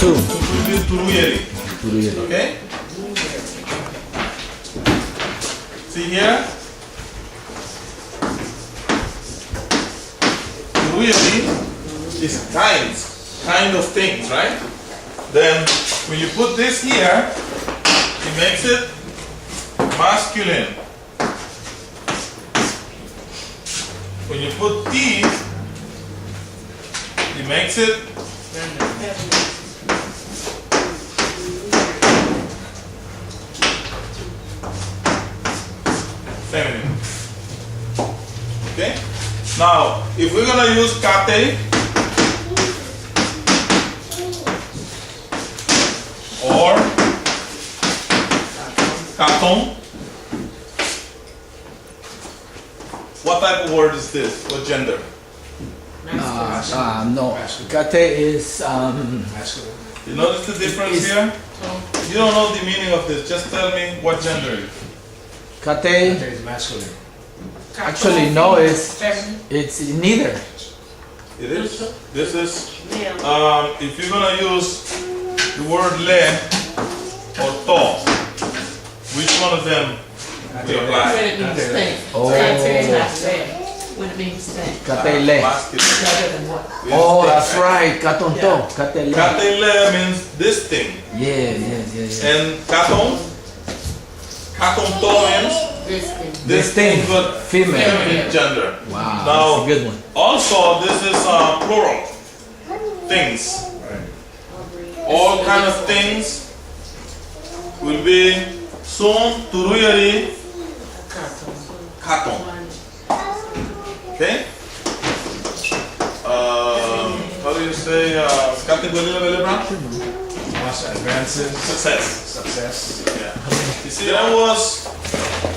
two. It will be Turuyeri. Turuyeri. Okay? See here? Turuyeri is kind of things, right? Then when you put this here, it makes it masculine. When you put these, it makes it feminine. Okay? Now, if we're gonna use kate or katon, what type of word is this? What gender? No. Kate is You notice the difference here? You don't know the meaning of this. Just tell me what gender it is. Kate. is masculine. Actually, no. It's neither. It is. This is. If you're gonna use the word le or to, which one of them will apply? When it means thing. Oh. When it means thing. Kate le. Masculine. Rather than what? Oh, Yes, that's right. Katonto. Kate le. Kate le means this thing, Yeah. and katon to means This thing. this thing, but Female. feminine gender. Wow. Now, That's a good one. also, this is plural. Things. All kind of things will be sun turuyeri katon. Okay? How do you say category level? Once advances, Success. success. Yeah. You see,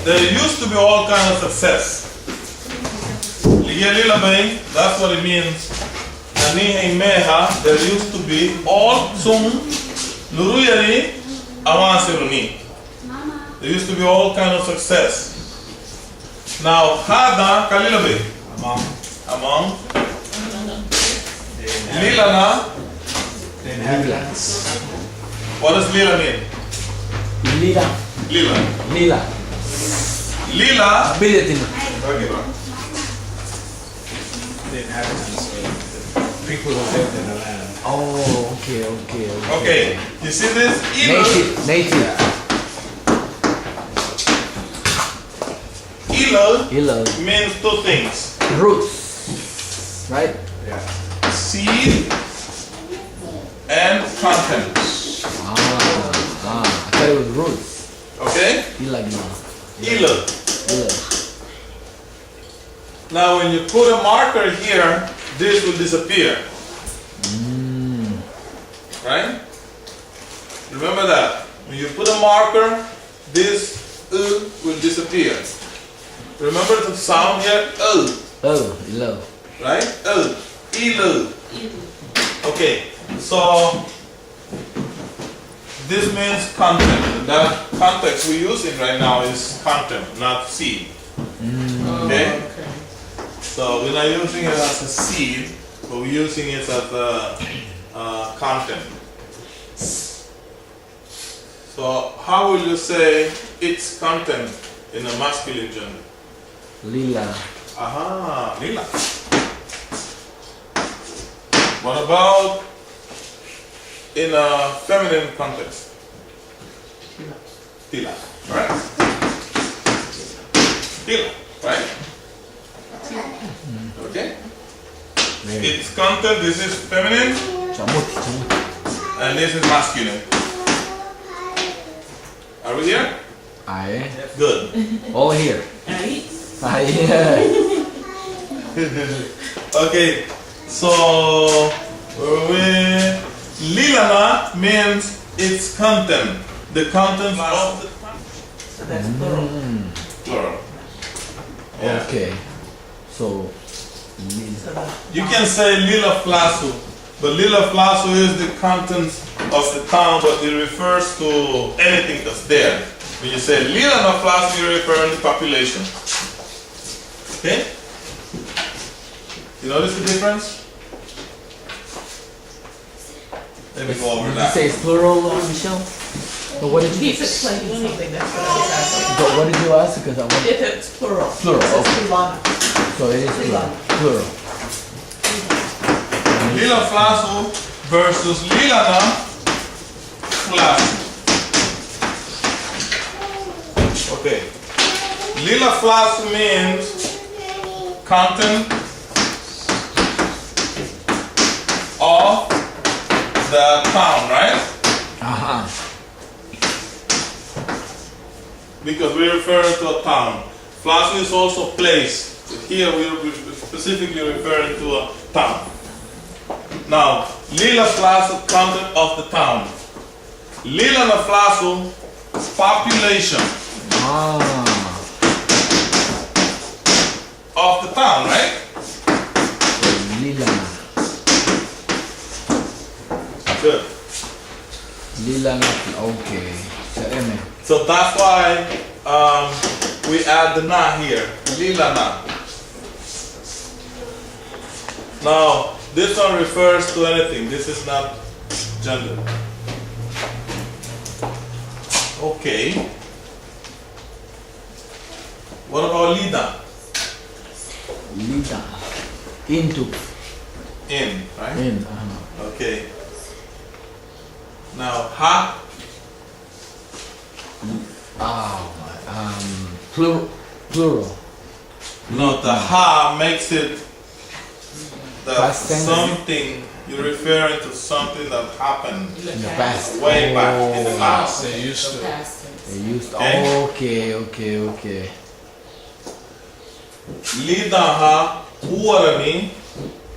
there used to be all kind of success. That's what it means. There used to be all sum luruyari awansiruni. There used to be all kind of success. Now hada kalilabe among lilana. The inhabitants. What does lila mean? Lila. Lila. Lila. Lila. Ability. The inhabitants. The people who lived in the land. Oh, okay. Okay. You see this? Ilu. Native. Ilu means two things. Roots. Right? Yeah. Seed and content. I thought it was roots. Okay? Ilu. Ilu. Now when you put a marker here, this will disappear. Right? Remember that. When you put a marker, this will disappear. Remember the sound here? Oh, ilu. Right? Ilu. Okay. So this means content. The context we're using right now is content, not seed. Okay? So we're not using it as a seed, but we're using it as a content. So how will you say its content in a masculine gender? Lila. Aha, lila. What about in a feminine context? Tila. Right? Tila, right? Okay? Its content, this is feminine Chamut. and this is masculine. Are we here? Aye. Good. All here. Right? Aye. Okay, so lilana means its content, the content of the So that's plural. plural. Yeah. Okay. So, So the You can say lila flasu, but lila flasu is the contents of the town, but it refers to anything that's there. When you say lila na flasu, you're referring to population. Okay? You notice the difference? Let me go over Did you that. say it's plural, Michelle? But what did you He's explaining something, that's what I was asking. but what did you ask? Because I want If it's plural. Plural, It says okay. Lilana. so it is plural. Plural. Lila Flasu versus Lilana Flasu. Okay. Lila Flasu means content of the town, right? Uh-huh. Because we're referring to a town. Flasu is also place. Here we're specifically referring to a town. Now, Lila Flasu, content of the town. Lila na Flasu, population Ah. of the town, right? Lila. Good. Lila na. Okay. Sa M. So that's why we add the na here. Lila na. Now, this one refers to anything. This is not gender. Okay. What about Lida? Lila. Into. In, right? In. Okay. Now, ha, Plural. Plural. no, the ha makes it the Past tense. something, you're referring to something that happened In the past. way back in the past. They used to. They used. Okay. Okay. Lida ha, uwarani.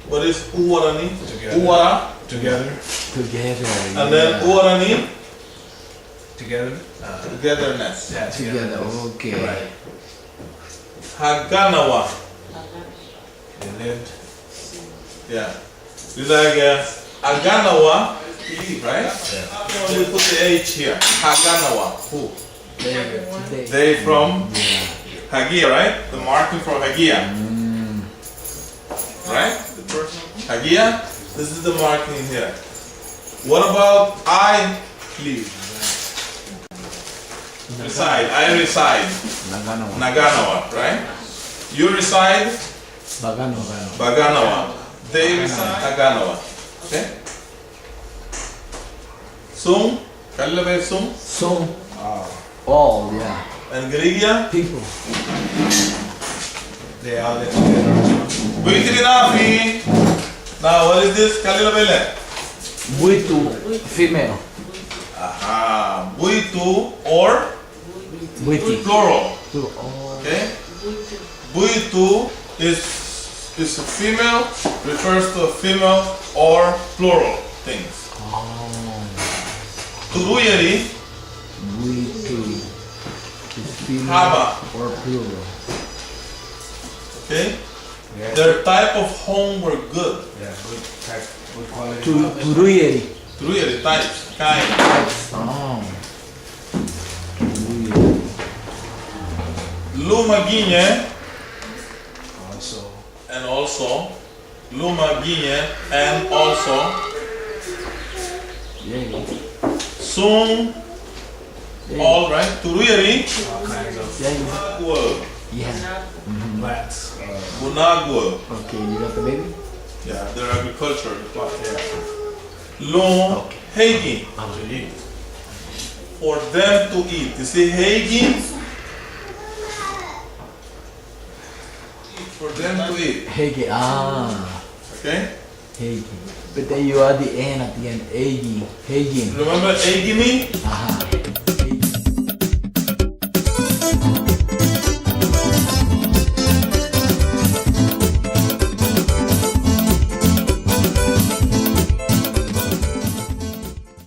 What is uwarani? Together. Uwara. Together. Together. And then uwarani, Together. togetherness. Yeah, Together. Okay. Right. Haganawa. They lived. Yeah. It's like Aganawa, leave, right? Yeah. We put the H here. Haganawa. Who? They. They from Hagia, right? The marking for Hagia. Right? The person. Hagia. This is the marking here. What about I leave? Reside. I reside. Nagano. Naganawa, right? You reside Bagano. Baganawa. They reside Naganawa. Okay? Sum. Kalilabe Sum. So. All. Yeah. And Grigia. People. They all lived together. Buitrinafi. Now what is this? Kalilabele. Buitu. Female. Aha. Buitu or Buiti. plural. Oh. Okay? Buitu is a female, refers to a female or plural things. Turuyeri, Buitu. Is female Haba. or plural. okay? Yeah. Their type of home were good. Yeah, good type, good quality. Turuyeri. Turuyeri types, kind. Oh. Lumaginye Also, and also. Lumaginye and also. Yeah. Sung, all right. Turuyeri, all kinds of Yeah. Bunagwa. Yeah. plants. Bunagwa. Okay, you got the baby? Yeah, their agriculture, the plot. Yeah, Lo Hegi, to eat. for them to eat. You see Hegi? For them to eat. Hege. Okay? Hege. But then you add the N at the end. Hege. Hegin. Remember Egini? Aha. Hege.